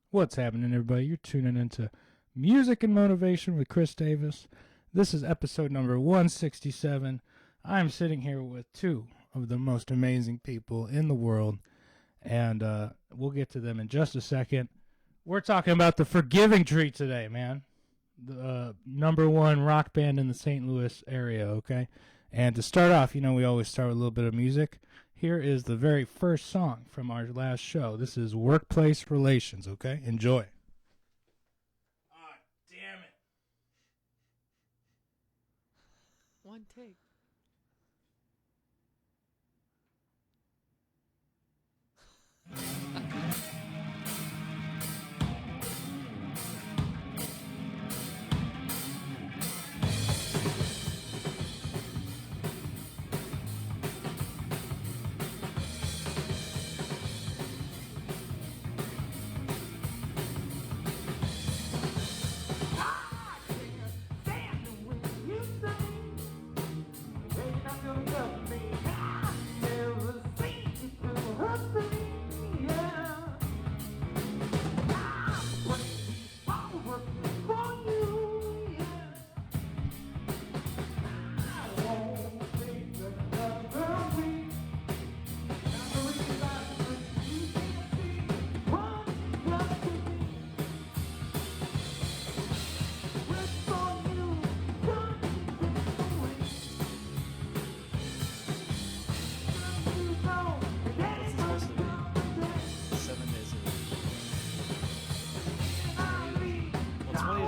What's happening, everybody? You're tuning into Music and Motivation with Chris Davis. This is episode number 167. I'm sitting here with two of the most amazing people in the world, and we'll get to them in just a second. We're talking about the Forgiving Tree today, man. The number one rock band in the St. Louis area, okay? And to start off, we always start with a little bit of music. Here is the very first song from our last show. This is Workplace Relations, okay? Enjoy. Ah, damn it. One take.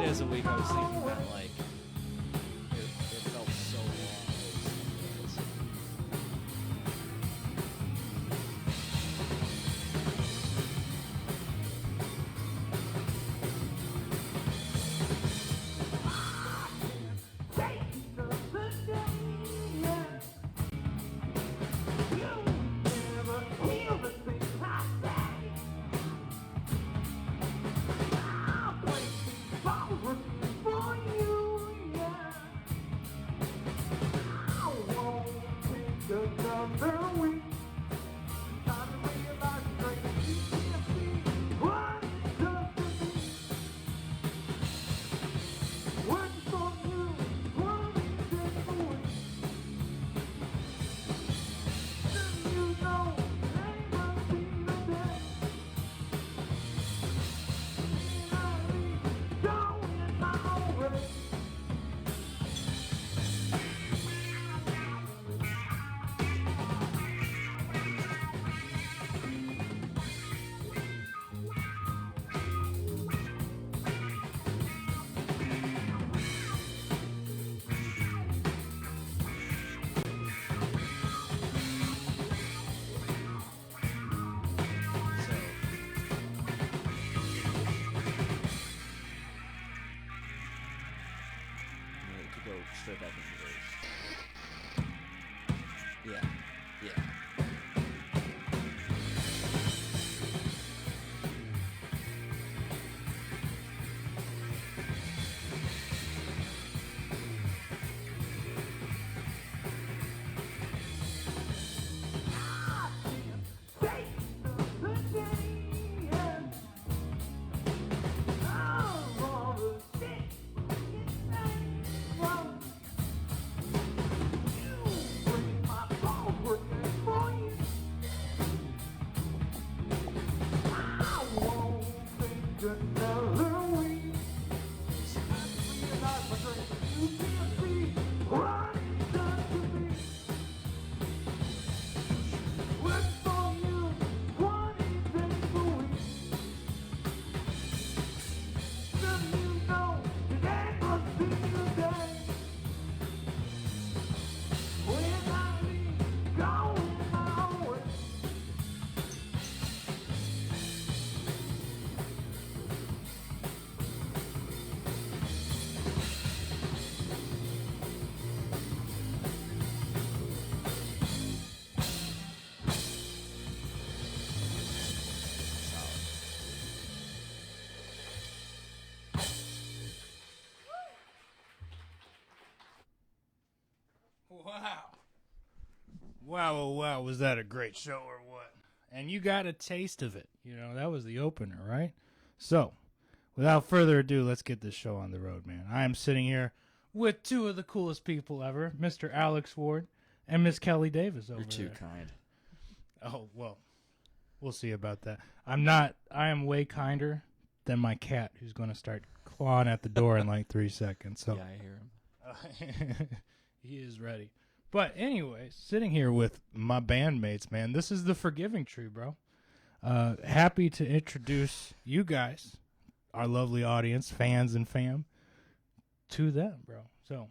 A week I was thinking that like it felt so long. Straight back into yours. Yeah. Wow. Was that a great show or what? And you got a taste of it. That was the opener, right? So, without further ado, let's get this show on the road, man. I am sitting here with two of the coolest people ever, Mr. Alex Ward and Miss Kelly Davis over You're too there. kind. Oh, well, we'll see about that. I am way kinder than my cat, who's going to start clawing at the door in like 3 seconds. So Yeah, I hear him. he is ready. But anyway, sitting here with my bandmates, man, this is the Forgiving Tree, bro. Happy to introduce you guys, our lovely audience, fans and fam, to them, bro. So,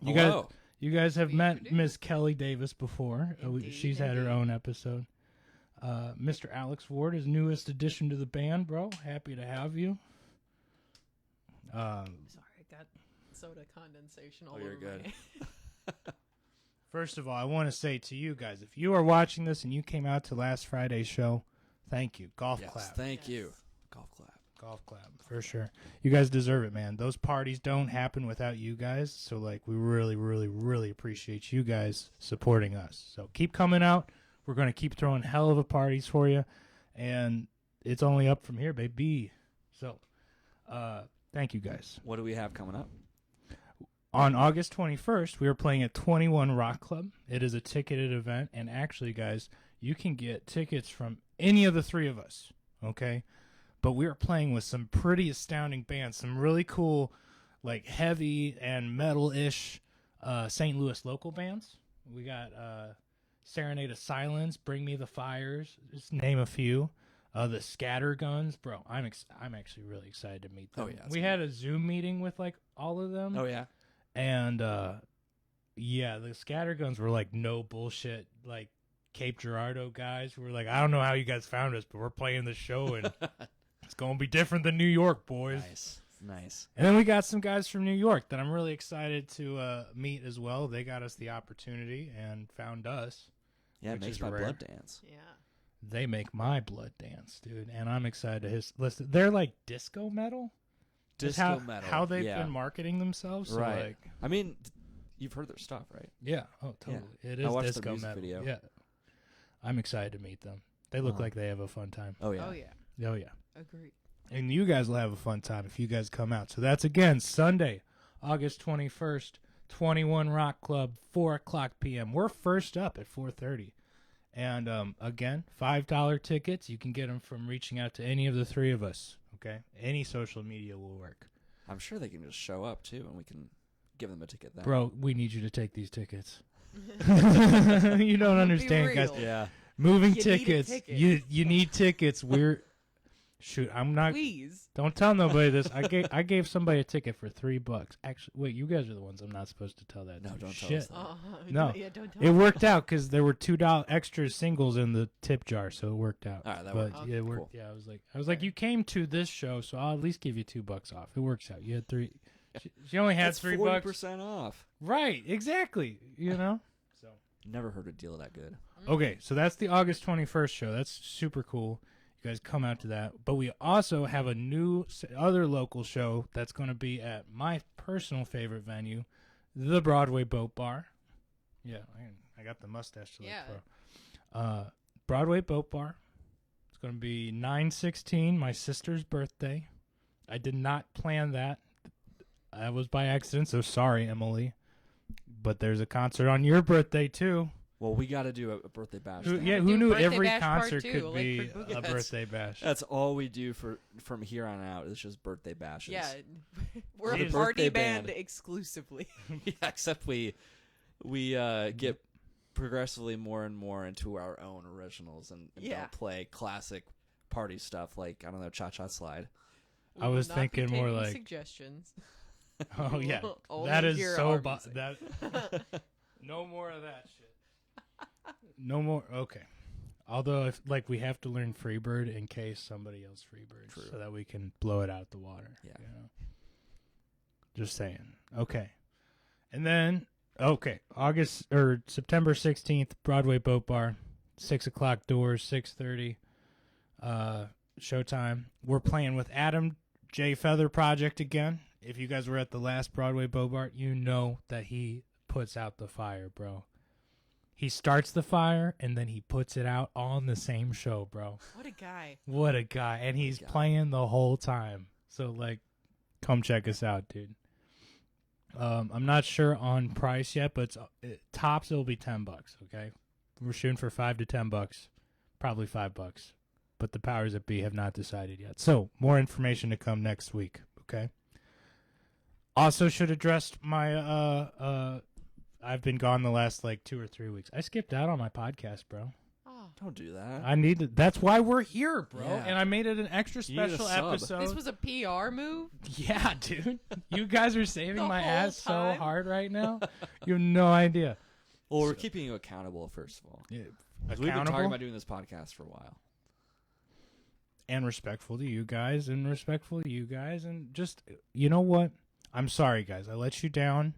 Hello. you guys have Be met introduced. Miss Kelly Davis before. Indeed, She's had her indeed. own episode. Mr. Alex Ward is newest addition to the band, bro. Happy to have you. Sorry, I got soda condensation all Oh, over you're good. my- First of all, I want to say to you guys, if you are watching this and you came out to last Friday's show, thank you. Golf Yes, clap. thank you. Yes. Golf clap. Golf clap, for sure. You guys deserve it, man. Those parties don't happen without you guys. So, like, we really, really, really appreciate you guys supporting us. So, keep coming out. We're going to keep throwing hell of a parties for you. And it's only up from here, baby. So, thank you guys. What do we have coming up? On August 21st, we are playing at 21 Rock Club. It is a ticketed event. And actually, guys, you can get tickets from any of the three of us, okay? But we are playing with some pretty astounding bands, some really cool, like, heavy and metal-ish St. Louis local bands. We got Serenade of Silence, Bring Me the Fires, just name a few. The Scatterguns, bro. I'm actually really excited to meet them. Oh, yeah, that's we had a Zoom meeting with like all of them. Oh, yeah. And yeah, the Scatterguns were like no bullshit, like Cape Girardeau guys who were like, I don't know how you guys found us, but we're playing this show and it's gonna be different than New York, boys. Nice. And then we got some guys from New York that I'm really excited to meet as well. They got us the opportunity and found us. Yeah, it Which makes is my rare. blood dance. Yeah. They make my blood dance, dude, and I'm excited to listen. They're like disco metal. Is Disco metal. How they've yeah. been marketing themselves. So Right. like, I mean, you've heard their stuff, right? yeah. Oh, totally. It I is watched the disco music metal. video. Yeah. I'm excited to meet them. They look Uh-huh. like they have a fun time. Oh, yeah. Oh yeah. Oh yeah. Agreed. And you guys will have a fun time if you guys come out. So that's again Sunday, August 21st, 21 Rock Club, 4:00 p.m. We're first up at 4:30. And again, $5 tickets. You can get them from reaching out to any of the three of us. Okay, any social media will work. I'm sure they can just show up, too, and we can give them a ticket then. Bro, we need you to take these tickets. You don't understand, guys. real. Yeah. Moving You need a tickets. ticket. You need tickets. We're shoot. I'm not. Please. Don't tell nobody this. I gave somebody a ticket for $3. Actually, wait. You guys are the ones I'm not supposed to tell that. No, to. don't tell Shit. us that. No. Yeah, don't tell It me. worked out because there were $2 extra singles in the tip jar, so it worked out. All right, that but worked. yeah, it Cool. worked. Yeah, I was like, you came to this show, so I'll at least give you $2 off. It works out. You had three. She only had That's $3. 40% off. Right. Exactly. You know. So. Never heard a deal that good. Okay, so that's the August 21st show. That's super cool. You guys come out to that. But we also have a new other local show that's going to be at my personal favorite venue, the Broadway Boat Bar. Yeah, I got the mustache to look Yeah. for. Broadway Boat Bar. It's going to be 9/16, my sister's birthday. I did not plan that. That was by accident, so sorry, Emily. But there's a concert on your birthday, too. Well, we got to do a birthday bash. Who, then. yeah, Do who knew birthday every bash part concert two, could like be for a Boogie. birthday bash? That's all we do from here on out. It's just birthday bashes. Yeah. We're The a party birthday band band. exclusively. Yeah, except we get progressively more and more into our own originals and Yeah. don't play classic party stuff like, I don't know, Cha-Cha Slide. We I will was not be thinking more taking like- suggestions. Oh yeah, will only that is hear so. our music. That no more of that shit. No more. Okay. Although, if like we have to learn Freebird in case somebody else Freebirds, True. so that we can blow it out the water. Yeah. You know? Just saying. Okay. And then September 16th, Broadway Boat Bar, 6:00 doors, 6:30. Showtime. We're playing with Adam J. Feather Project again. If you guys were at the last Broadway Boat Bar, you know that he puts out the fire, bro. He starts the fire and then he puts it out on the same show, bro. What a guy. What a guy. And he's playing the whole time. So, like, come check us out, dude. I'm not sure on price yet, but tops it'll be $10, okay? We're shooting for $5 to $10, probably $5. But the powers that be have not decided yet. So, more information to come next week, okay? Also should address my I've been gone the last like 2 or 3 weeks. I skipped out on my podcast, bro. Oh. Don't do that. I need to, that's why we're here, bro. Yeah. And I made it an extra You need a special sub. episode. This was a PR move? Yeah, dude. You guys are saving The my whole ass so time? hard right now. You have no idea. Well, we're keeping you accountable, first of all. Yeah. 'Cause we've been Accountable talking about doing this podcast for a while. and respectful to you guys and respectful to you guys. And just, you know what? I'm sorry, guys. I let you down,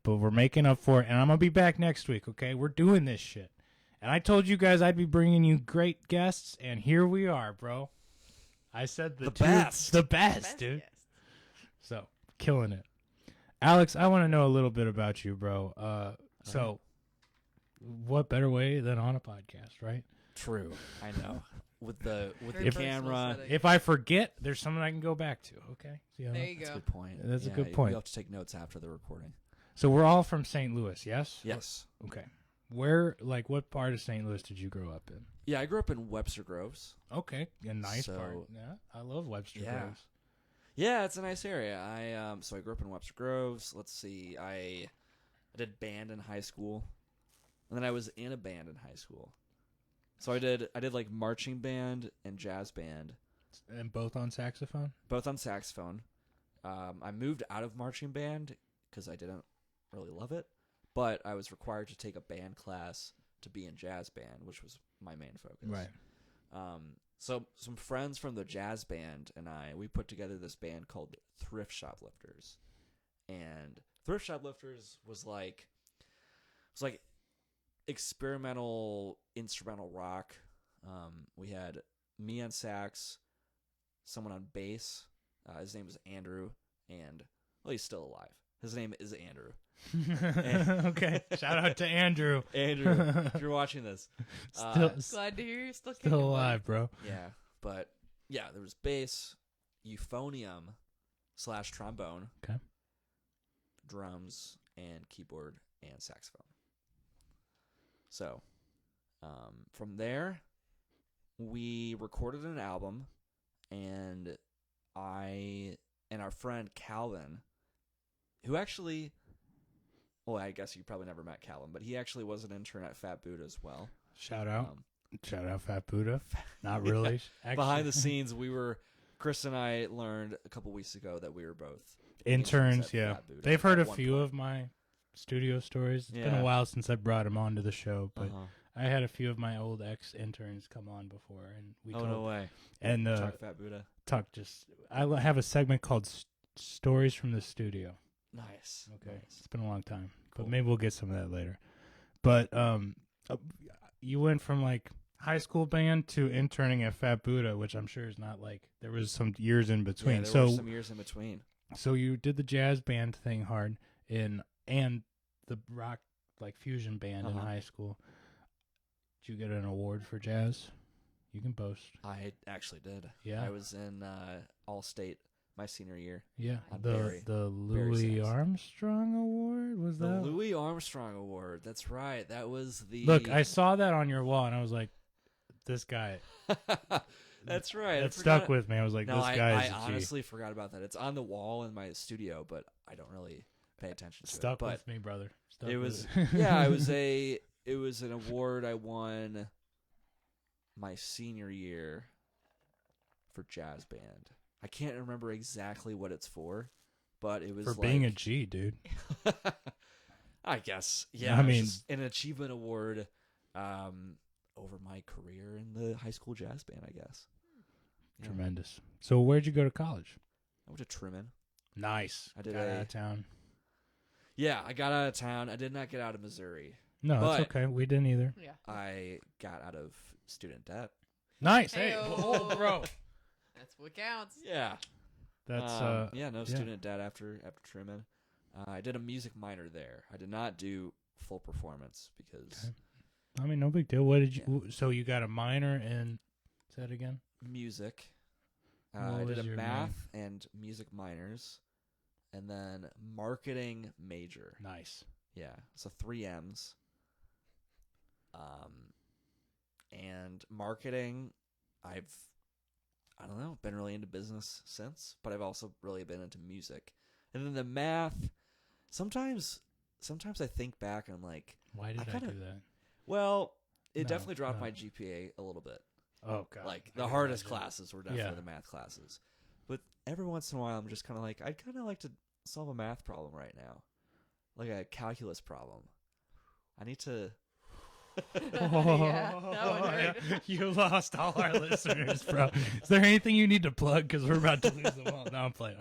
but we're making up for it. And I'm going to be back next week, okay? We're doing this shit. And I told you guys I'd be bringing you great guests, and here we are, bro. I said the best. The best, dude. guest. So, killing it. Alex, I want to know a little bit about you, bro. So, what better way than on a podcast, right? True. I know. With the Very personal camera. setting. If I forget, there's something I can go back to, okay? See how There that- you That's a go. good point. That's a Yeah, good point. You have to take notes after the recording. So, we're all from St. Louis, yes? Yes. Okay. Where, like, what part of St. Louis did you grow up in? Yeah, I grew up in Webster Groves. Okay, a nice So- part. Yeah, I love Webster Yeah. Groves. Yeah, it's a nice area. I grew up in Webster Groves. Let's see. I did band in high school, and then I was in a band in high school. So I did like marching band and jazz band, And both on saxophone? both on saxophone. I moved out of marching band because I didn't really love it, but I was required to take a band class to be in jazz band, which was my main focus. Right. So some friends from the jazz band and we put together this band called Thrift Shoplifters. And Thrift Shoplifters was like experimental instrumental rock. We had me on sax, someone on bass. His name was Andrew, and well, he's still alive. His name is Andrew. Okay, shout out to Andrew. Andrew, if you're watching this, Still Glad to hear you're still kicking. still buddy. alive, bro. yeah, but yeah, there was bass, euphonium / trombone, Okay. drums, and keyboard and saxophone. So, from there, we recorded an album, and I and our friend Calvin, who actually, well, I guess you probably never met Calvin, but he actually was an intern at Fat Buddha as well. Shout out. Um, Shout out Fat Buddha. Not really. Actually, Behind the scenes, Chris and I learned a couple weeks ago that we were both interns, at yeah. Fat Buddha They've heard at a one few point. of my studio stories. It's been Yeah. a while since I brought them onto the show, but Uh-huh. I had a few of my old ex-interns come on before, and we Oh, no way. and Talk Fat Buddha. talk just. I have a segment called Stories from the Studio. Nice. Okay, Nice. it's been a long time, Cool. but maybe we'll get some of that later. But you went from like high school band to interning at Fat Buddha, which I'm sure is not like there was some years in between. Yeah, there so were some years in between. so you did the jazz band thing hard and the rock like fusion band in Uh-huh. high school. Did you get an award for jazz? You can boast. I actually did. Yeah. I was in All-State my senior year. Yeah, On the Barry. the Barry Louis Sax. Armstrong Award was The that? Louis Armstrong Award. That's right. That was the... Look, I saw that on your wall and I was like, this guy. That's right. I That forgot- stuck with me. I was like, No, this guy I is a G. honestly forgot about that. It's on the wall in my studio, but I don't really pay attention to Stuck it. But with me, brother. Stuck it with was it. yeah, it was an award I won my senior year for jazz band. I can't remember exactly what it's for, but it was for like, being a G, dude. I guess. Yeah, I it was mean- just an achievement award over my career in the high school jazz band, I guess. Yeah. Tremendous. So where'd you go to college? I went to Truman. Nice. I did Got a- out of town. Yeah, I got out of town. I did not get out of Missouri. No, but- that's okay. We didn't either. Yeah. I got out of student debt. Nice. Hey, Heyo. oh, bro. That's what counts. Yeah. That's no student debt after Truman. I did a music minor there. I did not do full performance because I mean, no big deal. What did you? So you got a minor in? Say that again. Music. What I was did a your math and music minors, and then marketing major. Nice. Yeah, so 3 M's. And marketing, I don't know, been really into business since, but I've also really been into music. And then the math, sometimes I think back and I'm like, Why did I do that? well, it No, definitely dropped no. my GPA a little bit. Oh god. Like I the can hardest imagine. classes were definitely Yeah. the math classes. But every once in a while I'm just kind of like, I'd kind of like to solve a math problem right now. Like a calculus problem. I need to Yeah, that one hurt. You lost all our listeners, bro. Is there anything you need to plug? Because we're about to lose them all. No, I'm playing.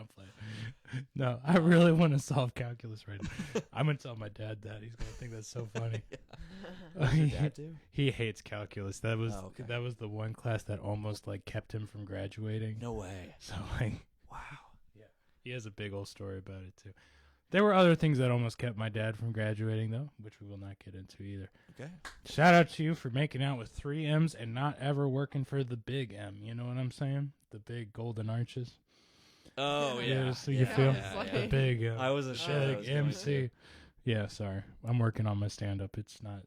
No, I really want to solve calculus right now. I'm going to tell my dad that. He's going to think that's so funny. What does your dad do? He hates calculus. That was okay. that was the one class that almost like kept him from graduating. No way. So like, Wow. yeah, he has a big old story about it too. There were other things that almost kept my dad from graduating though, which we will not get into either. Okay. Shout out to you for making out with 3 M's and not ever working for the big M. You know what I'm saying? The big golden arches. Oh Yeah, yeah. so you feel yeah. the big. I wasn't sure. that big was going MC. to. Yeah, sorry. I'm working on my stand up. It's not.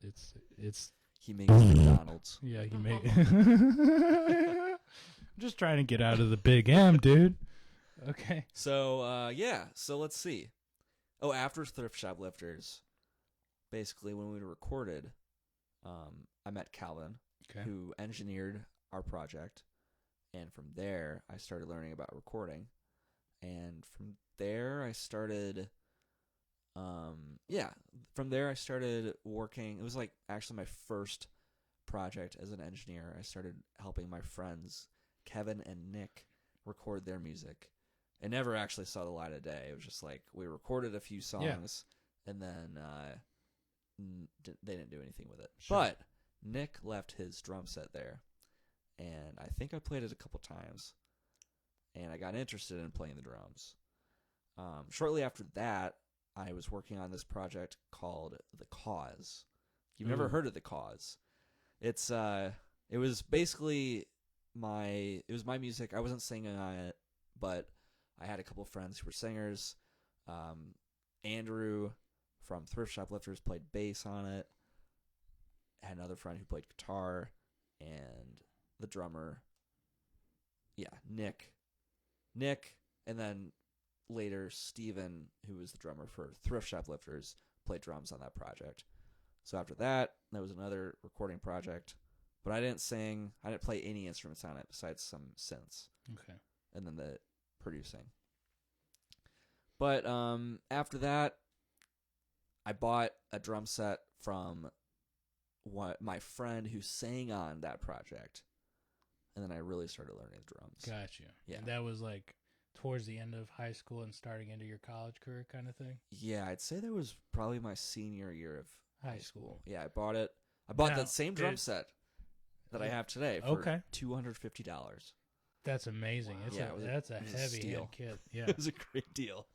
It's. He makes McDonald's. Yeah, he made. I'm just trying to get out of the big M, dude. Okay. So yeah. So let's see. Oh, after Thrift Shoplifters, basically when we recorded, I met Calvin, Okay. who engineered our project, and from there I started learning about recording, and from there I started. From there I started working. It was like actually my first project as an engineer. I started helping my friends Kevin and Nick record their music. It never actually saw the light of day. It was just like we recorded a few songs, and then they didn't do anything with it. Sure. But Nick left his drum set there, and I think I played it a couple times, and I got interested in playing the drums. Shortly after that, I was working on this project called The Cause. You've never Ooh. heard of The Cause. It was basically my music. I wasn't singing on it, but I had a couple friends who were singers. Andrew from Thrift Shoplifters played bass on it. I had another friend who played guitar, and the drummer, Nick, and then later Steven, who was the drummer for Thrift Shoplifters, played drums on that project. So after that, there was another recording project, but I didn't sing. I didn't play any instruments on it besides some synths. Okay. And then the producing. But after that, I bought a drum set from my friend who sang on that project, and then I really started learning the drums. Gotcha. Yeah. And that was like towards the end of high school and starting into your college career kind of thing? Yeah, I'd say that was probably my senior year of High school. Yeah, I bought it. I bought Now, that same drum it- set that I have today for Okay. $250. That's amazing. Wow. It's Yeah, that's a it was a heavy steal. hand kit. Yeah. It was a great deal.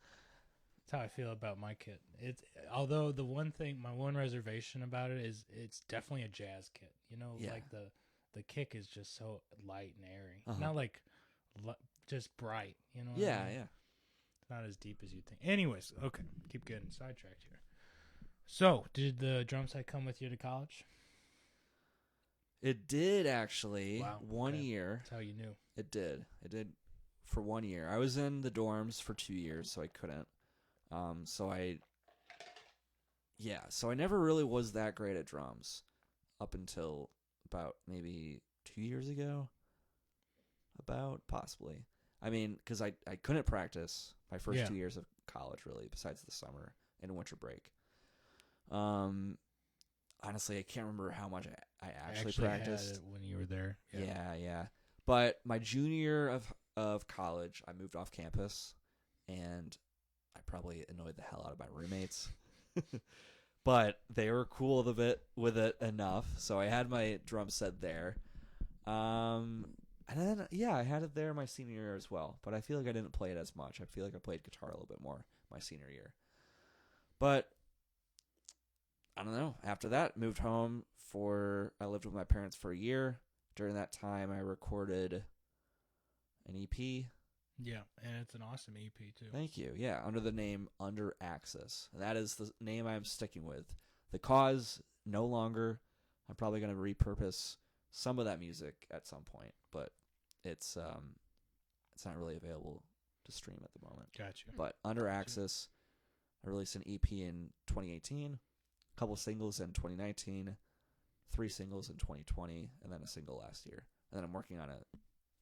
That's how I feel about my kit. It's although the one thing, my one reservation about it is it's definitely a jazz kit. You know, Yeah. like the kick is just so light and airy. Uh-huh. Not like just bright. You know? What Yeah, I mean? yeah. It's not as deep as you think. Anyways, okay, keep getting sidetracked here. So, did the drum set come with you to college? It did actually. Wow, One okay. year. That's how you knew. It did. It did for 1 year. I was in the dorms for 2 years, so I couldn't. So I never really was that great at drums up until about maybe 2 years ago. Possibly. I mean, because I couldn't practice my first Yeah. 2 years of college, really, besides the summer and winter break. Honestly, I can't remember how much I actually practiced. had it when you were there. Yeah. But my junior year of college, I moved off campus, and I probably annoyed the hell out of my roommates. But they were cool with it enough, so I had my drum set there. And then, I had it there my senior year as well, but I feel like I didn't play it as much. I feel like I played guitar a little bit more my senior year. But I don't know. After that, moved home I lived with my parents for a year. During that time, I recorded an EP. Yeah, and it's an awesome EP too. Thank you. Yeah, under the name Under Axis. That is the name I'm sticking with. The cause, no longer. I'm probably going to repurpose some of that music at some point, but it's not really available to stream at the moment. Gotcha. But Under Axis, I released an EP in 2018, a couple singles in 2019, 3 singles in 2020, and then a single last year. And then I'm working on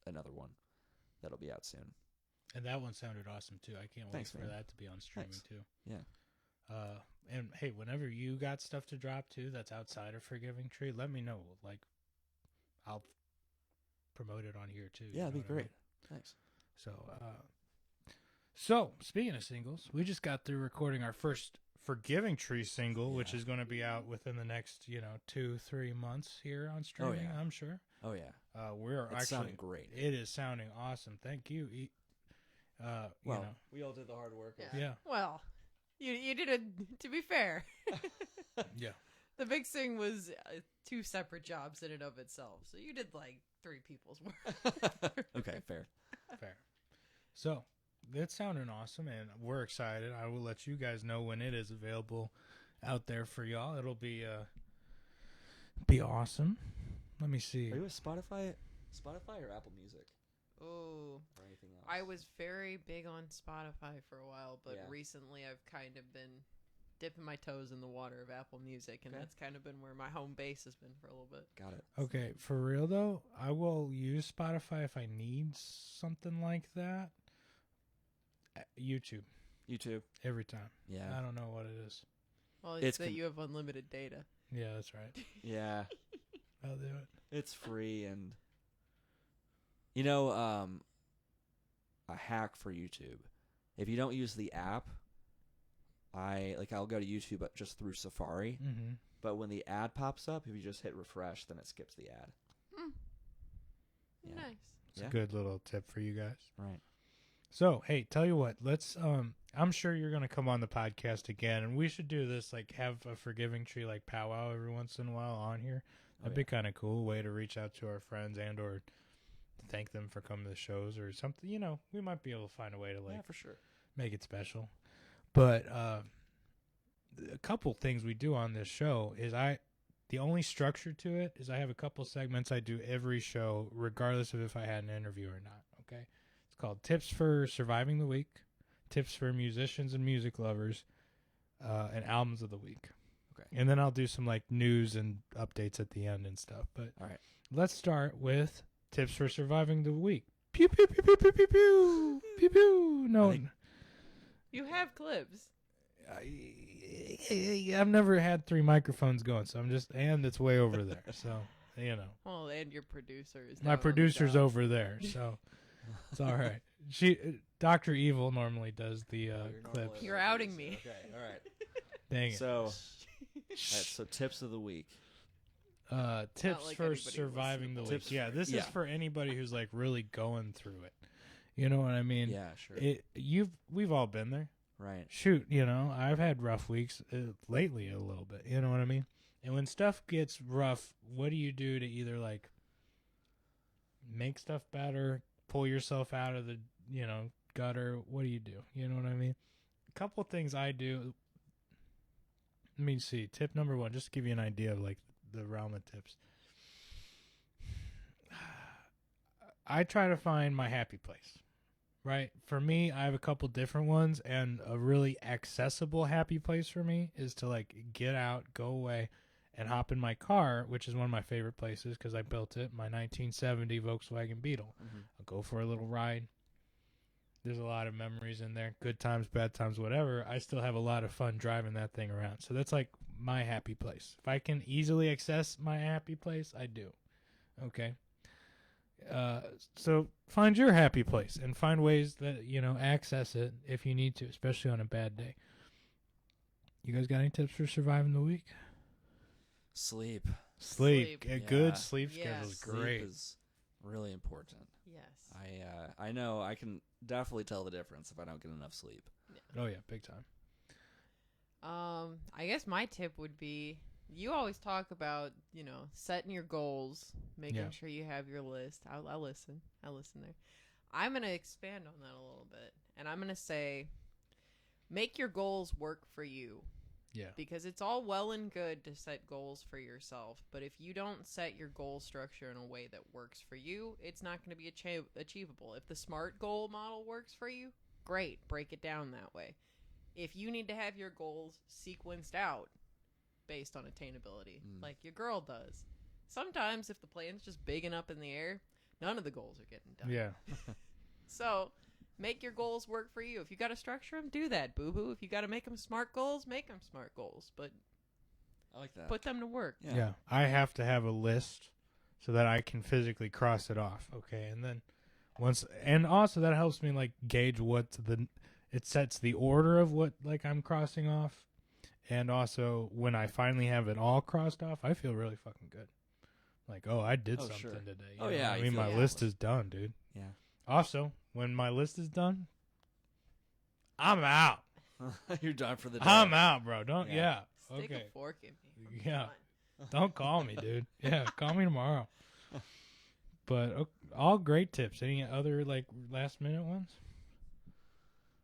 another one that'll be out soon. And that one sounded awesome too. I can't Thanks, wait for man. that to be on streaming Thanks. too. Yeah. And hey, whenever you got stuff to drop too that's outside of Forgiving Tree, let me know. Like, I'll promote it on here too. Yeah, that'd be know what I great. mean? Thanks. So speaking of singles, we just got through recording our first Forgiving Tree single, which Yeah. is going to be out within the next 2-3 months here on streaming. yeah. I'm sure. Oh, yeah. We're It's actually sounding great. It is sounding awesome. Thank you. We all did the hard work. Yeah. Well, you did it. To be fair, Yeah. the mixing was 2 separate jobs in and of itself. So you did like 3 people's work. Okay, fair. Fair. So it's sounding awesome, and we're excited. I will let you guys know when it is available out there for y'all. It'll be awesome. Let me see. Are you a Spotify or Apple Music Oh, or anything else? I was very big on Spotify for a while, but Yeah. recently I've kind of been dipping my toes in the water of Apple Music, and Okay. that's kind of been where my home base has been for a little bit. Got it. Okay, for real though, I will use Spotify if I need something like that. YouTube YouTube. every time. Yeah. I don't know what it is. Well, It's it's that con- you have unlimited data. Yeah, that's right. Yeah. I'll do it. It's free, and a hack for YouTube. If you don't use the app, I'll go to YouTube just through Safari, Mm-hmm. but when the ad pops up, if you just hit refresh, then it skips the ad. Yeah. Nice. It's Yeah. a good little tip for you guys. Right. So, hey, tell you what, let's I'm sure you're going to come on the podcast again, and we should do this, like have a Forgiving Tree like powwow every once in a while on here. That'd be kind of cool way to reach out to our friends and or thank them for coming to the shows or something. We might be able to find a way to Yeah, for sure. make it special. But a couple things we do on this show is the only structure to it is I have a couple segments I do every show, regardless of if I had an interview or not. Okay, it's called Tips for Surviving the Week, Tips for Musicians and Music Lovers, and Albums of the Week. Okay. And then I'll do some like news and updates at the end and stuff. But All right. let's start with Tips for Surviving the Week. Pew pew pew pew pew pew pew pew pew. No. I think- You have clips. I've never had 3 microphones going, so and it's way over there. So, Well, and your producer is my down on the producer's job. over there, so it's all right. Dr. Evil normally does the clips. You're outing me. Okay. All right. Dang it. So, so tips of the week. Tips like for anybody who surviving the listens week. to Yeah, this is Yeah. for anybody who's like really going through it. You know what I mean? Yeah, sure. We've all been there. Right. Shoot, I've had rough weeks lately a little bit. You know what I mean? And when stuff gets rough, what do you do to either like make stuff better, pull yourself out of the, gutter? What do you do? You know what I mean? A couple things I do. Let me see. Tip number 1, just to give you an idea of like the realm of tips. I try to find my happy place. Right? For me, I have a couple different ones, and a really accessible happy place for me is to like get out, go away, and hop in my car, which is one of my favorite places because I built it, my 1970 Volkswagen Beetle. Mm-hmm. I'll go for a little ride. There's a lot of memories in there, good times, bad times, whatever. I still have a lot of fun driving that thing around. So that's like my happy place. If I can easily access my happy place, I do. Okay. So find your happy place and find ways that, access it if you need to, especially on a bad day. You guys got any tips for surviving the week? Sleep. Sleep. A Yeah. good sleep Yes. schedule is Sleep great. is really important. Yes. I know I can definitely tell the difference if I don't get enough sleep. Oh, yeah, big time. I guess my tip would be, you always talk about, setting your goals, making sure you have your list. I listen there. I'm going to expand on that a little bit. And I'm going to say, make your goals work for you. Yeah. Because it's all well and good to set goals for yourself. But if you don't set your goal structure in a way that works for you, it's not going to be achievable. If the SMART goal model works for you, great. Break it down that way. If you need to have your goals sequenced out based on attainability, like your girl does, sometimes if the plan's just big and up in the air, none of the goals are getting done. Yeah. So make your goals work for you. If you got to structure them, do that, boo-hoo. If you got to make them SMART goals, make them SMART goals. But I like that. put them to work. Yeah. I have to have a list so that I can physically cross it off. Okay. And then and also that helps me like gauge it sets the order of what like I'm crossing off. And also when I finally have it all crossed off, I feel really fucking good. Like, oh, I did something today. Oh, yeah. I mean, my list is done, dude. Yeah. Also, when my list is done, I'm out. You're done for the day. I'm out, bro. Don't, Stick okay. a fork in me. Yeah. Don't call me, dude. Yeah, call me tomorrow. But all great tips. Any other, like, last-minute ones?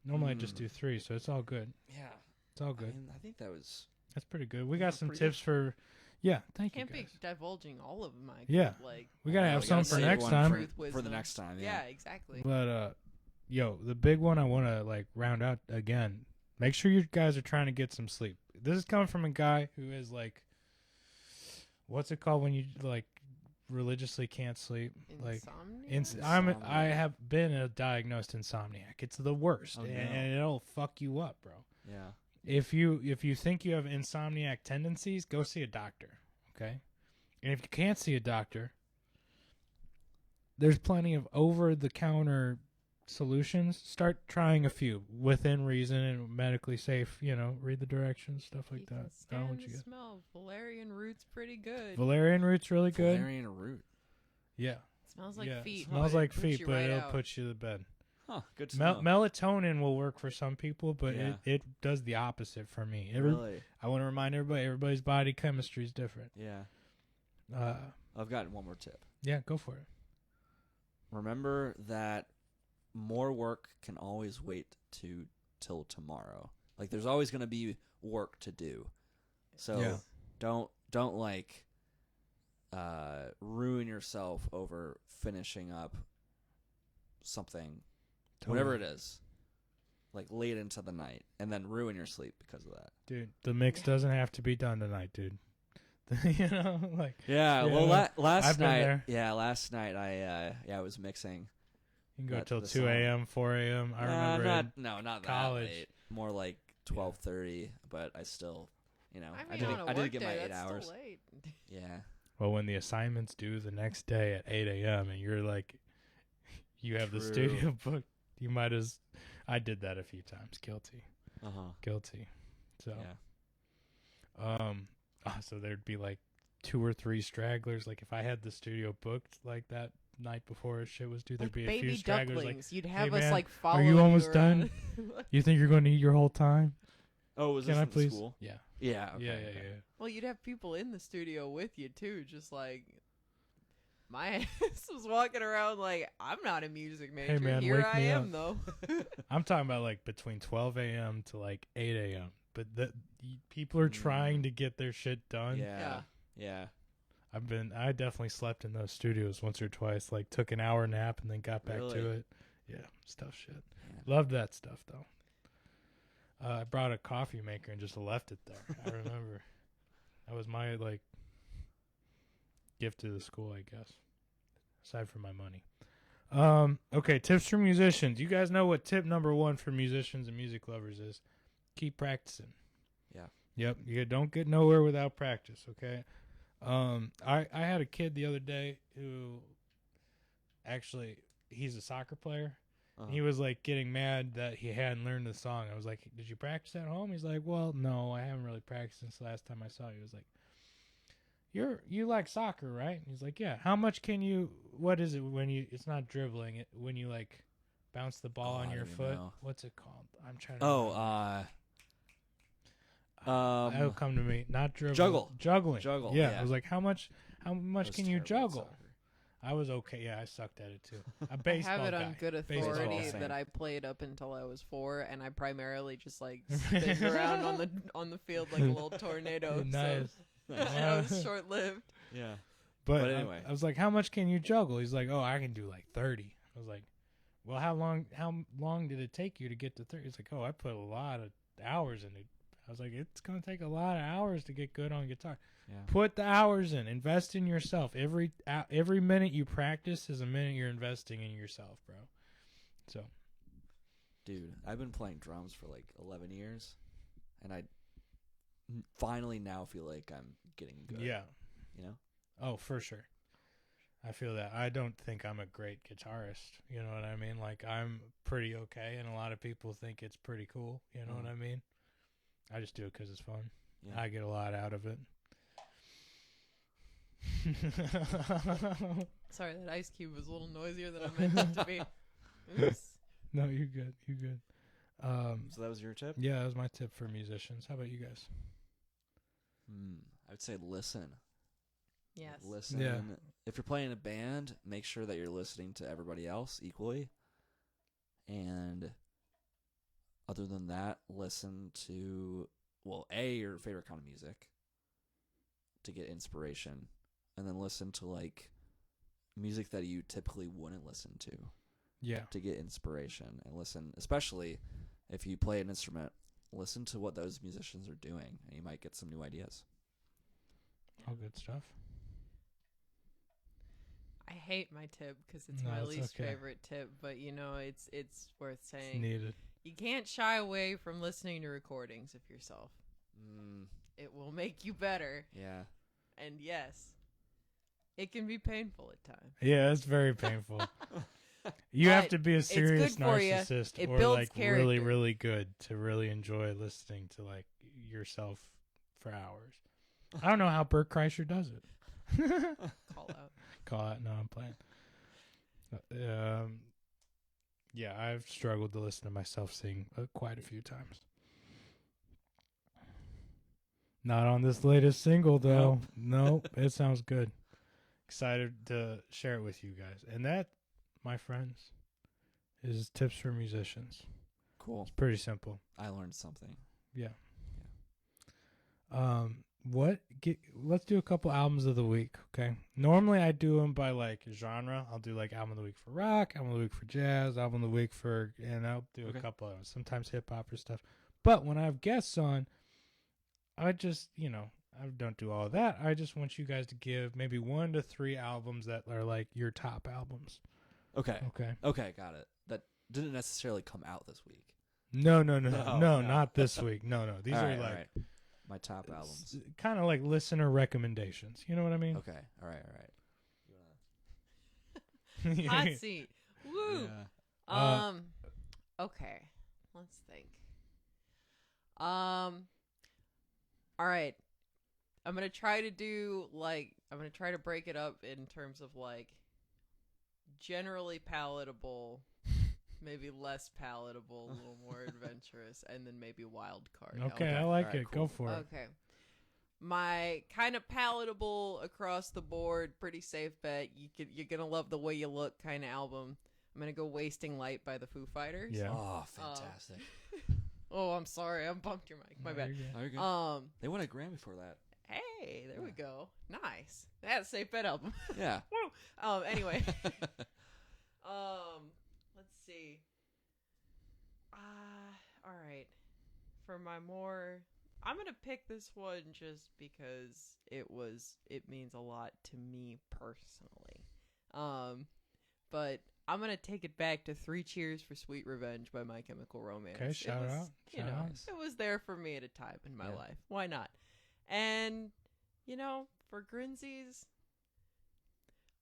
Normally I just do 3, so it's all good. Yeah. It's all good. I think that's pretty good. We got some tips for... Yeah, thank you, Can't be divulging all of them. Like, we got to have some for next time. For the next time, yeah, exactly. But, the big one I want to, like, round out again. Make sure you guys are trying to get some sleep. This is coming from a guy who is, like... What's it called when you, like, religiously can't sleep? Insomnia? I have been a diagnosed insomniac. It's the worst, and it'll fuck you up, bro. Yeah. If you think you have insomniac tendencies, go see a doctor, okay? And if you can't see a doctor, there's plenty of over-the-counter solutions. Start trying a few within reason and medically safe. Read the directions, stuff like that. Stand the smell. Valerian root's pretty good. Valerian root's really good. Valerian root. Yeah. Smells like feet. Smells like feet, but right it'll out. put you to bed. Huh, good to know. Melatonin will work for some people, but it does the opposite for me. Really? I want to remind everybody's body chemistry is different. Yeah. I've got one more tip. Yeah, go for it. Remember that more work can always wait till tomorrow. Like there's always going to be work to do. So don't like ruin yourself over finishing up something. Whatever it is, like late into the night, and then ruin your sleep because of that. Dude, the mix doesn't have to be done tonight, dude. Well, last night, last night I was mixing. You can go till 2 a.m., 4 a.m. I remember not college. that late. More like 12:30, but I still, I on did get my 8 that's hours. Still late. Yeah. Well, when the assignment's due the next day at 8 a.m. and you're like, you have the studio booked, you might as... I did that a few times. Guilty. Guilty. So, so there'd be like 2 or 3 stragglers. Like if I had the studio booked like that night before shit was due, there'd be a few stragglers. Ducklings. Like, you'd have hey, us man, like follow. Are you almost you done? You think you're going to eat your whole time? Oh, was Can this I from please? School? Yeah. Yeah. Okay, Yeah. Well, you'd have people in the studio with you too, just like my ass was walking around like, I'm not a music major. Hey, man, Here wake I me am up. though. I'm talking about like between 12 a.m. to like 8 a.m. But people are trying to get their shit done. Yeah. I definitely slept in those studios once or twice. Like took an hour nap and then got back to it. Yeah, stuff shit. Yeah. Loved that stuff though. I brought a coffee maker and just left it there. I remember. That was my like gift to the school, I guess. Aside from my money. Okay, tips for musicians. You guys know what tip number 1 for musicians and music lovers is. Keep practicing. Yeah. Yep. You don't get nowhere without practice, okay? I had a kid the other day who actually he's a soccer player. He was like getting mad that he hadn't learned the song. I was like, "Did you practice at home?" He's like, "Well, no, I haven't really practiced since the last time I saw you." He was like, you like soccer, right?" He's like, "Yeah." "How much can you? What is it when you? It's not dribbling. It when you like bounce the ball on your foot. Know. What's it called? I'm trying to. That'll come to me. Not dribble. Juggling. Yeah. I was like, how much was can you terrible at juggle? soccer. I was okay. Yeah, I sucked at it too. A I baseball have it guy. on good Baseball authority guy. that I played up until I was 4, and I primarily just like spin around on the field like a little tornado. Nice. So that was short lived. Yeah. But anyway. I was like, how much can you juggle? He's like, oh, I can do like 30. I was like, well, how long did it take you to get to 30? He's like, oh, I put a lot of hours in it. I was like, it's going to take a lot of hours to get good on guitar. Yeah. Put the hours in. Invest in yourself. Every minute you practice is a minute you're investing in yourself, bro. So, Dude, I've been playing drums for like 11 years, and I finally now feel like I'm getting good. yeah. You know? Oh, for sure. I feel that. I don't think I'm a great guitarist. You know what I mean? Like, I'm pretty okay, and a lot of people think it's pretty cool. You know what I mean? I just do it because it's fun. Yeah. I get a lot out of it. Sorry, that ice cube was a little noisier than I meant it to be. Oops. No, you're good. You're good. So that was your tip? Yeah, that was my tip for musicians. How about you guys? I would say listen. Yes. Listen. Yeah. If you're playing in a band, make sure that you're listening to everybody else equally. And other than that, listen to, well, your favorite kind of music to get inspiration. And then listen to, like, music that you typically wouldn't listen to. Yeah. To get inspiration. And listen, especially if you play an instrument, listen to what those musicians are doing, and you might get some new ideas. All good stuff. I hate my tip because it's No, my it's least okay. favorite tip, but you know it's worth It's saying. needed. You can't shy away from listening to recordings of yourself. It will make you better, Yeah. and yes, it can be painful at times. Yeah, it's very painful. You have But to be a it's serious good for ya. narcissist It or builds like character. really, really good to really enjoy listening to like yourself for hours. I don't know how Bert Kreischer does it. Call out. Call it. No, I'm playing. Yeah, I've struggled to listen to myself sing quite a few times. Not on this latest single, though. Nope, it sounds good. Excited to share it with you guys. And that, my friends, is tips for musicians. Cool. It's pretty simple. I learned something. Yeah. Let's do a couple albums of the week, okay? Normally I do them by like genre. I'll do like album of the week for rock, album of the week for jazz, album of the week for, and I'll do a couple of sometimes hip hop or stuff. But when I have guests on, I just, I don't do all that. I just want you guys to give maybe 1 to 3 albums that are like your top albums. Okay. Okay. Got it. That didn't necessarily come out this week. No, not this week. No. These are like my top albums. Kind of like listener recommendations. You know what I mean? Okay. All right. Hot seat. Woo. Yeah. Okay. Let's think. All right. I'm gonna try to break it up in terms of like generally palatable, maybe less palatable, a little more adventurous, and then maybe wild card. Okay, I like Alright, it. cool. Go for it. Okay. My kind of palatable across the board, pretty safe bet. You're gonna love the way you look kind of album. I'm gonna go "Wasting Light" by the Foo Fighters. Yeah. Oh, fantastic. Oh, I'm sorry, I bumped your mic. My No, bad. you're good. Oh, you're good. They won a Grammy for that. Hey, there we go. Nice. That's a safe bet album. Yeah. Woo. Anyway. Let's see. All right. For my more, I'm gonna pick this one just because it means a lot to me personally. But I'm gonna take it back to 3 Cheers for Sweet Revenge by My Chemical Romance. Okay, shout out. You know, it was there for me at a time in my life. Why not? And, for Grinsies,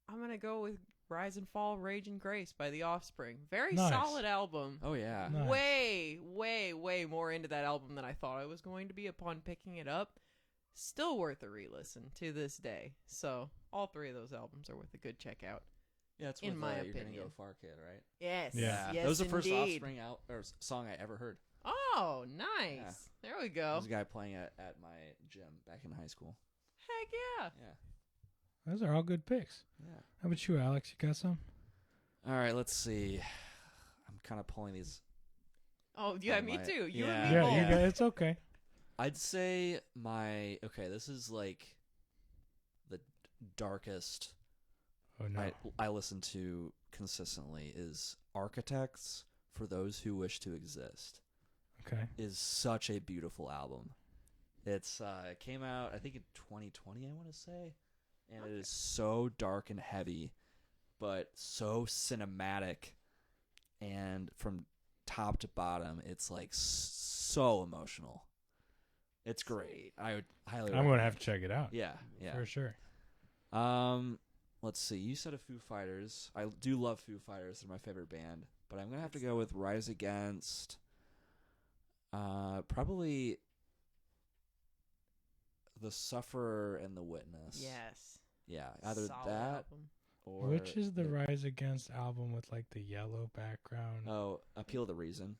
I'm going to go with Rise and Fall, Rage and Grace by The Offspring. Very Nice. solid album. Oh, yeah. Nice. Way, way, way more into that album than I thought I was going to be upon picking it up. Still worth a re-listen to this day. So, all 3 of those albums are worth a good check out. Yeah, it's in with, my You're Gonna opinion. Go Far Kid, right? Yes. Yeah. Yes, That was the first indeed. Offspring song I ever heard. Oh, Oh, nice. Yeah. There we There go. was a guy playing at my gym back in high school. Heck yeah. Yeah. Those are all good picks. Yeah. How about you, Alex? You got some? All right, let's see. I'm kind of pulling these. Oh, yeah, me my- too. You yeah. and me Yeah, both. you got. It's okay. I'd say okay, this is like the darkest Oh no. I listen to consistently is Architects for Those Who Wish to Exist. Okay. Is such a beautiful album. It's it came out I think in 2020 I want to say, and it is so dark and heavy, but so cinematic, and from top to bottom it's like so emotional. It's great. I would highly I'm gonna have to check it out. Yeah, yeah. For sure. Let's see. You said a Foo Fighters. I do love Foo Fighters. They're my favorite band, but I'm gonna have to go with Rise Against. Probably The Sufferer and The Witness. Yes. Yeah, either Solid that album. or Which is the Rise Against album with like the yellow background? Oh, Appeal to Reason.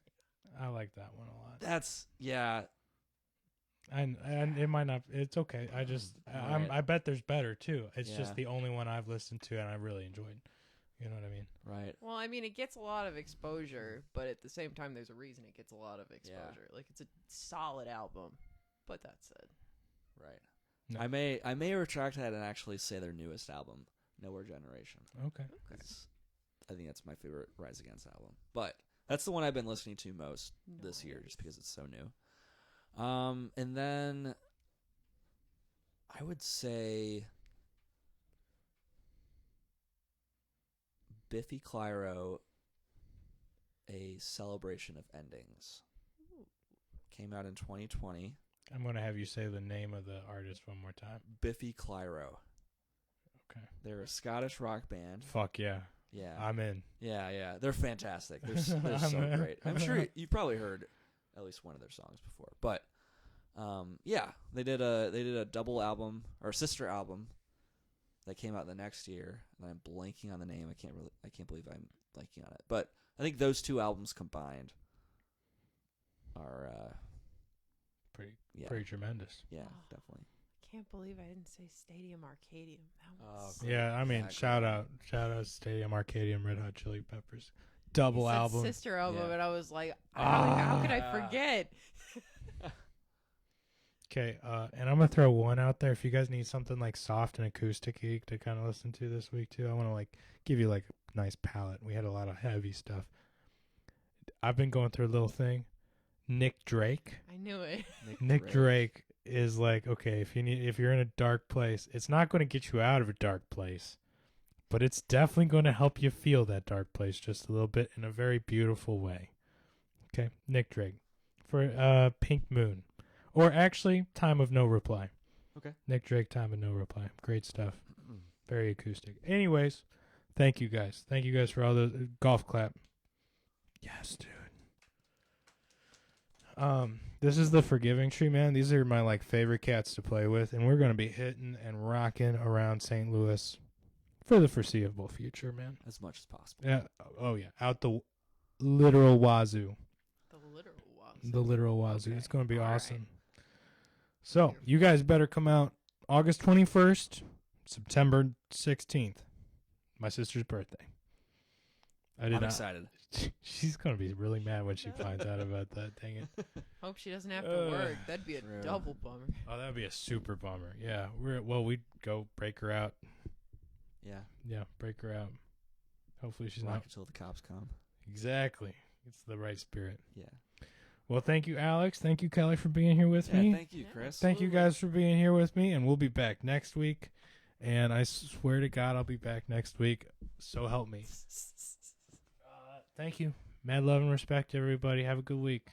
I like that one a lot. That's And it might not. It's okay. Right. I bet there's better too. It's Yeah. just the only one I've listened to and I really enjoyed. You know what I mean? right. Well, I mean, it gets a lot of exposure, but at the same time, there's a reason it gets a lot of exposure. Like, it's a solid album, but that's it. Right. No. I may retract that and actually say their newest album, Nowhere Generation. Okay. I think that's my favorite Rise Against album. But that's the one I've been listening to most this year just because it's so new. And then I would say Biffy Clyro, A Celebration of Endings. Came out in 2020. I'm gonna have you say the name of the artist one more time. Biffy Clyro. Okay. They're a Scottish rock band. Fuck yeah. Yeah. I'm in. Yeah. They're fantastic. They're so great. I'm sure you've probably heard at least one of their songs before. But yeah, they did a double album or sister album that came out the next year, and I'm blanking on the name. I can't believe I'm blanking on it. But I think those two albums combined are Pretty tremendous. yeah, Oh. definitely. Can't believe I didn't say Stadium Arcadium. That Oh, was great. Yeah, I mean, Exactly. shout out Stadium Arcadium, Red Hot Chili Peppers, double You said album. sister album, Yeah. and I was like, Ah. how could I forget? Okay, and I'm gonna throw one out there. If you guys need something like soft and acoustic-y to kind of listen to this week too, I want to like give you like a nice palette. We had a lot of heavy stuff. I've been going through a little thing. Nick Drake. I knew it. Nick Drake is like, okay, if you're in a dark place, it's not going to get you out of a dark place, but it's definitely going to help you feel that dark place just a little bit in a very beautiful way. Okay, Nick Drake for Pink Moon, or actually Time of No Reply. Okay. Nick Drake, Time of No Reply. Great stuff. Very acoustic. Anyways, thank you guys. Thank you guys for all the golf clap. Yes, dude. This is the Forgiving Tree, man. These are my like favorite cats to play with, and we're gonna be hitting and rocking around St. Louis for the foreseeable future, man. As much as possible. Yeah. Oh yeah. Out the literal wazoo. The literal was. The literal wazoo. Okay. It's gonna be All right. awesome. So you guys better come out August 21st, September 16th. My sister's birthday. I'm excited. She's gonna be really mad when she finds out about that. Dang it! Hope she doesn't have to work. That'd be a True. double bummer. Oh, that'd be a super bummer. Yeah, we'd go break her out. Yeah. Yeah, break her out. Hopefully she's Rock not. until the cops come. Exactly. It's the right spirit. Yeah. Well, thank you, Alex. Thank you, Kelly, for being here with Yeah, me. thank you, Chris. Thank you guys for being here with me, and we'll be back next week. And I swear to God, I'll be back next week. So help me. Thank you. Mad love and respect, everybody. Have a good week.